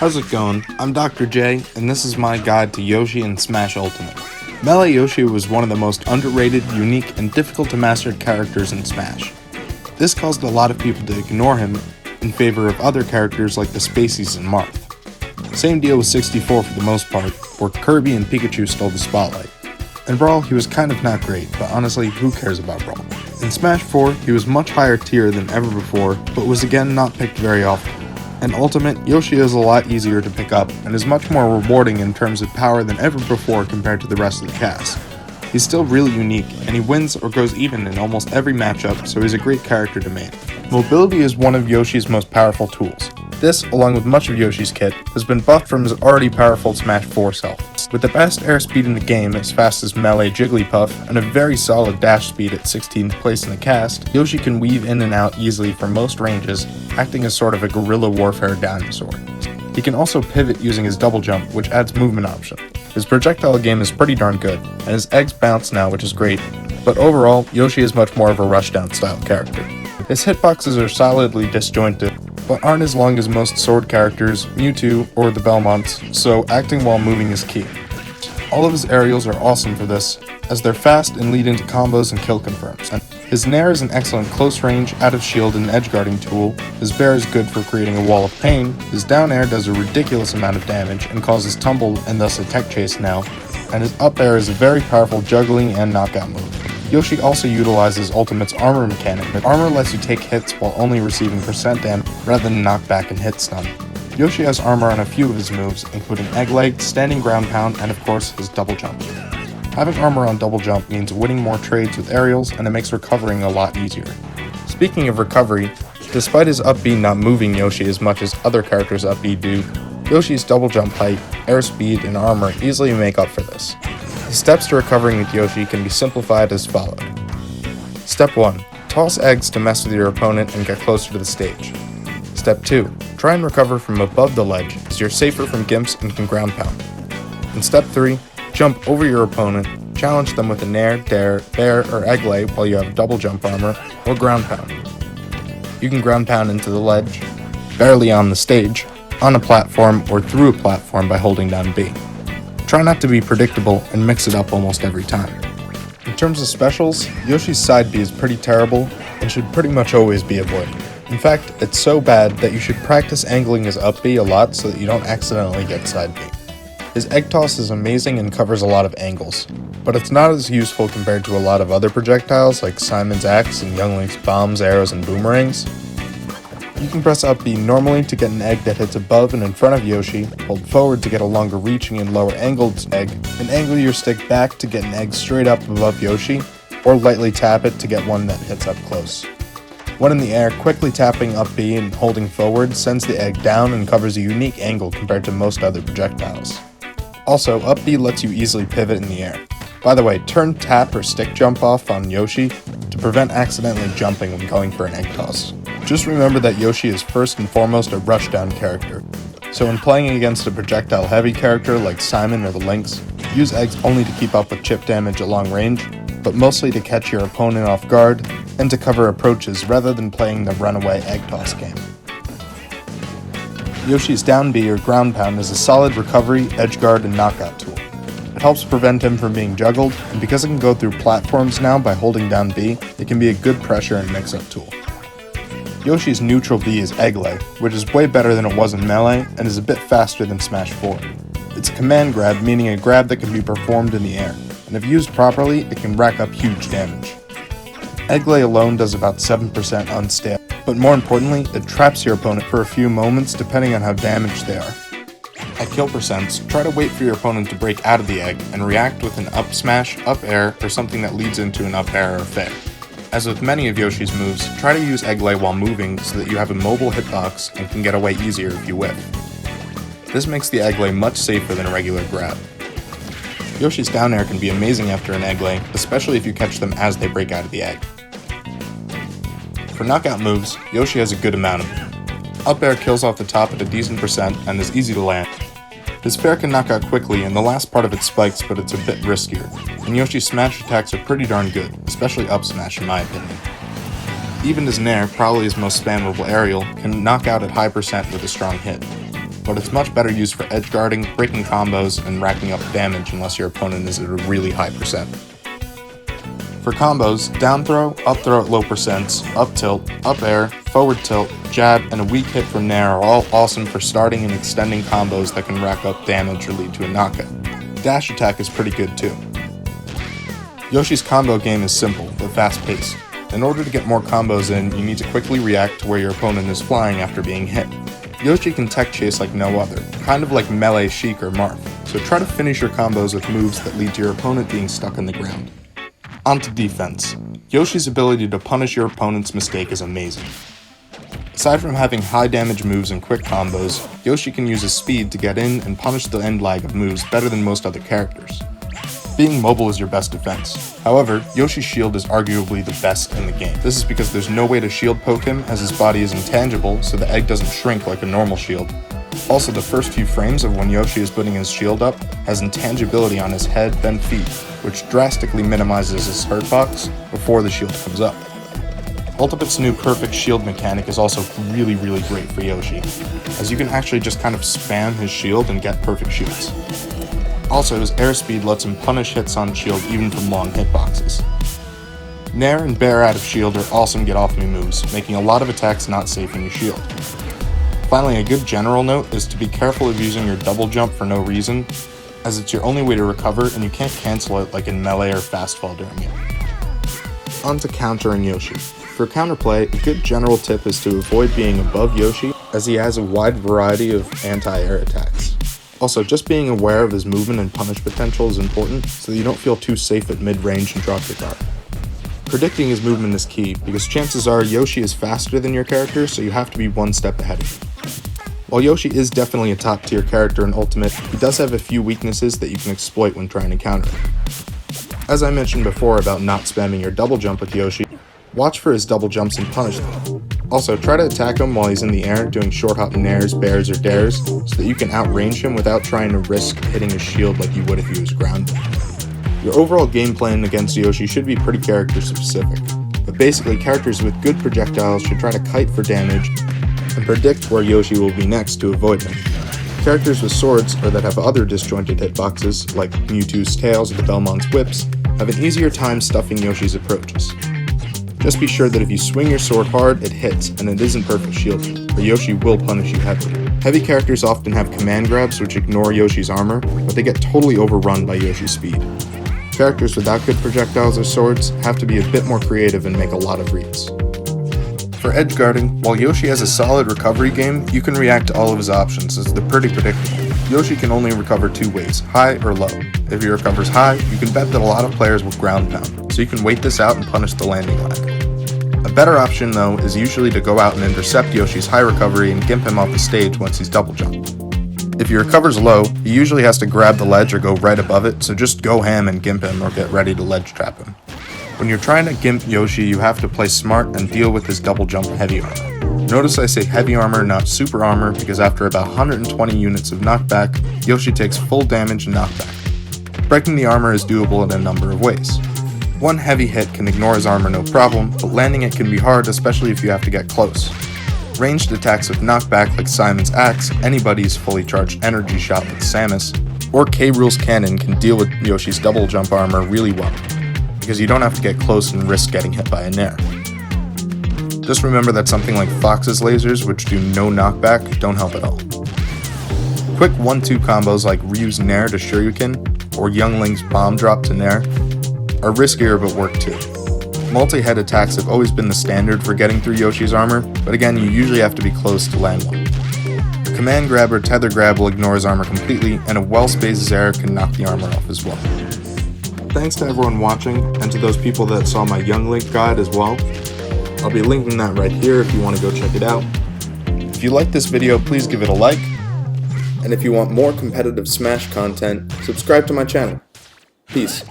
How's it going? I'm Dr. J, and this is my guide to Yoshi and Smash Ultimate. Melee Yoshi was one of the most underrated, unique, and difficult to master characters in Smash. This caused a lot of people to ignore him in favor of other characters like the Spaceys and Marth. Same deal with 64 for the most part, where Kirby and Pikachu stole the spotlight. In Brawl, he was kind of not great, but honestly, who cares about Brawl? In Smash 4, he was much higher tier than ever before, but was again not picked very often. In Ultimate, Yoshi is a lot easier to pick up, and is much more rewarding in terms of power than ever before compared to the rest of the cast. He's still really unique, and he wins or goes even in almost every matchup, so he's a great character to main. Mobility is one of Yoshi's most powerful tools. This, along with much of Yoshi's kit, has been buffed from his already powerful Smash 4 self. With the best airspeed in the game as fast as Melee Jigglypuff, and a very solid dash speed at 16th place in the cast, Yoshi can weave in and out easily from most ranges, acting as sort of a guerrilla warfare dinosaur. He can also pivot using his double jump, which adds movement option. His projectile game is pretty darn good, and his eggs bounce now, which is great, but overall, Yoshi is much more of a rushdown style character. His hitboxes are solidly disjointed, but aren't as long as most sword characters, Mewtwo, or the Belmonts, so acting while moving is key. All of his aerials are awesome for this, as they're fast and lead into combos and kill confirms. His Nair is an excellent close range, out of shield, and edge guarding tool, his Bair is good for creating a wall of pain, his down air does a ridiculous amount of damage and causes tumble and thus a tech chase now, and his up air is a very powerful juggling and knockout move. Yoshi also utilizes Ultimate's armor mechanic, but armor lets you take hits while only receiving percent damage rather than knockback and hit stun. Yoshi has armor on a few of his moves, including Egg Leg, Standing Ground Pound, and of course his Double Jump. Having armor on Double Jump means winning more trades with aerials, and it makes recovering a lot easier. Speaking of recovery, despite his up B not moving Yoshi as much as other characters' up B do, Yoshi's Double Jump height, airspeed, and armor easily make up for this. The steps to recovering with Yoshi can be simplified as followed. Step 1. Toss eggs to mess with your opponent and get closer to the stage. Step 2. Try and recover from above the ledge, as you're safer from gimps and can ground pound. And Step 3. Jump over your opponent, challenge them with a Nair, Dair, Bair, or Egg Lay while you have double jump armor, or ground pound. You can ground pound into the ledge, barely on the stage, on a platform, or through a platform by holding down B. Try not to be predictable and mix it up almost every time. In terms of specials, Yoshi's side B is pretty terrible and should pretty much always be avoided. In fact, it's so bad that you should practice angling his up B a lot so that you don't accidentally get side B. His egg toss is amazing and covers a lot of angles, but it's not as useful compared to a lot of other projectiles like Simon's axe and Young Link's bombs, arrows, and boomerangs. You can press up B normally to get an egg that hits above and in front of Yoshi, hold forward to get a longer reaching and lower angled egg, and angle your stick back to get an egg straight up above Yoshi, or lightly tap it to get one that hits up close. When in the air, quickly tapping up B and holding forward sends the egg down and covers a unique angle compared to most other projectiles. Also, up B lets you easily pivot in the air. By the way, turn tap or stick jump off on Yoshi to prevent accidentally jumping when going for an egg toss. Just remember that Yoshi is first and foremost a rushdown character, so when playing against a projectile heavy character like Simon or the Lynx, use eggs only to keep up with chip damage at long range, but mostly to catch your opponent off guard and to cover approaches rather than playing the runaway egg toss game. Yoshi's down B or ground pound is a solid recovery, edge guard, and knockout tool. It helps prevent him from being juggled, and because it can go through platforms now by holding down B, it can be a good pressure and mix-up tool. Yoshi's neutral B is Egg Lay, which is way better than it was in Melee, and is a bit faster than Smash 4. It's a command grab, meaning a grab that can be performed in the air, and if used properly, it can rack up huge damage. Egg Lay alone does about 7% unstable, but more importantly, it traps your opponent for a few moments depending on how damaged they are. At kill percents, try to wait for your opponent to break out of the egg and react with an up smash, up air, or something that leads into an up air or fair. As with many of Yoshi's moves, try to use Egg Lay while moving so that you have a mobile hitbox and can get away easier if you whiff. This makes the Egg Lay much safer than a regular grab. Yoshi's down air can be amazing after an Egg Lay, especially if you catch them as they break out of the egg. For knockout moves, Yoshi has a good amount of them. Up air kills off the top at a decent percent and is easy to land. His fair can knock out quickly and the last part of it spikes, but it's a bit riskier, and Yoshi's smash attacks are pretty darn good, especially up smash in my opinion. Even his Nair, probably his most spammable aerial, can knock out at high percent with a strong hit. but it's much better used for edge guarding, breaking combos, and racking up damage unless your opponent is at a really high percent. For combos, down throw at low percents, up tilt, up air, forward tilt, jab, and a weak hit from Nair are all awesome for starting and extending combos that can rack up damage or lead to a knockout. Dash attack is pretty good too. Yoshi's combo game is simple, but fast-paced. In order to get more combos in, you need to quickly react to where your opponent is flying after being hit. Yoshi can tech chase like no other, kind of like Melee, Sheik, or Marth, so try to finish your combos with moves that lead to your opponent being stuck in the ground. Onto defense. Yoshi's ability to punish your opponent's mistake is amazing. Aside from having high damage moves and quick combos, Yoshi can use his speed to get in and punish the end lag of moves better than most other characters. Being mobile is your best defense. However, Yoshi's shield is arguably the best in the game. This is because there's no way to shield poke him as his body is intangible, so the egg doesn't shrink like a normal shield. Also, the first few frames of when Yoshi is putting his shield up has intangibility on his head then feet, which drastically minimizes his hurt box before the shield comes up. Ultimate's new perfect shield mechanic is also really great for Yoshi, as you can actually just kind of spam his shield and get perfect shields. Also, his airspeed lets him punish hits on shield even from long hitboxes. Nair and Bear out of shield are awesome get off me moves, making a lot of attacks not safe in your shield. Finally, a good general note is to be careful of using your double jump for no reason, as it's your only way to recover and you can't cancel it like in Melee or Fastfall during it. On to countering Yoshi. For counterplay, a good general tip is to avoid being above Yoshi, as he has a wide variety of anti-air attacks. Also, just being aware of his movement and punish potential is important, so that you don't feel too safe at mid-range and drop your guard. Predicting his movement is key, because chances are Yoshi is faster than your character, so you have to be one step ahead of him. While Yoshi is definitely a top tier character in Ultimate, he does have a few weaknesses that you can exploit when trying to counter him. As I mentioned before about not spamming your double jump with Yoshi, watch for his double jumps and punish them. Also, try to attack him while he's in the air doing short hop nairs, bears, or dares, so that you can outrange him without trying to risk hitting his shield like you would if he was grounded. Your overall game plan against Yoshi should be pretty character specific, but basically characters with good projectiles should try to kite for damage and predict where Yoshi will be next to avoid him. Characters with swords or that have other disjointed hitboxes, like Mewtwo's tails or the Belmont's whips, have an easier time stuffing Yoshi's approaches. Just be sure that if you swing your sword hard, it hits, and it isn't perfect shielding, or Yoshi will punish you heavily. Heavy characters often have command grabs which ignore Yoshi's armor, but they get totally overrun by Yoshi's speed. Characters without good projectiles or swords have to be a bit more creative and make a lot of reads. For edge guarding, while Yoshi has a solid recovery game, you can react to all of his options as they're pretty predictable. Yoshi can only recover two ways, high or low. If he recovers high, you can bet that a lot of players will ground pound, so you can wait this out and punish the landing lag. A better option though is usually to go out and intercept Yoshi's high recovery and gimp him off the stage once he's double jumped. If he recovers low, he usually has to grab the ledge or go right above it, so just go ham and gimp him or get ready to ledge trap him. When you're trying to gimp Yoshi, you have to play smart and deal with his double jump heavy armor. Notice I say heavy armor, not super armor, because after about 120 units of knockback, Yoshi takes full damage and knockback. Breaking the armor is doable in a number of ways. One heavy hit can ignore his armor no problem, but landing it can be hard, especially if you have to get close. Ranged attacks with knockback like Simon's Axe, anybody's fully charged energy shot like Samus, or K-Rool's cannon can deal with Yoshi's double jump armor really well, because you don't have to get close and risk getting hit by a Nair. Just remember that something like Fox's lasers, which do no knockback, don't help at all. Quick 1-2 combos like Ryu's Nair to Shoryuken, or Young Link's bomb drop to Nair, are riskier but work too. Multi-head attacks have always been the standard for getting through Yoshi's armor, but again you usually have to be close to land one. A command grab or tether grab will ignore his armor completely, and a well-spaced Zera can knock the armor off as well. Thanks to everyone watching, and to those people that saw my Young Link guide as well. I'll be linking that right here if you want to go check it out. If you like this video, please give it a like, and if you want more competitive Smash content, subscribe to my channel. Peace.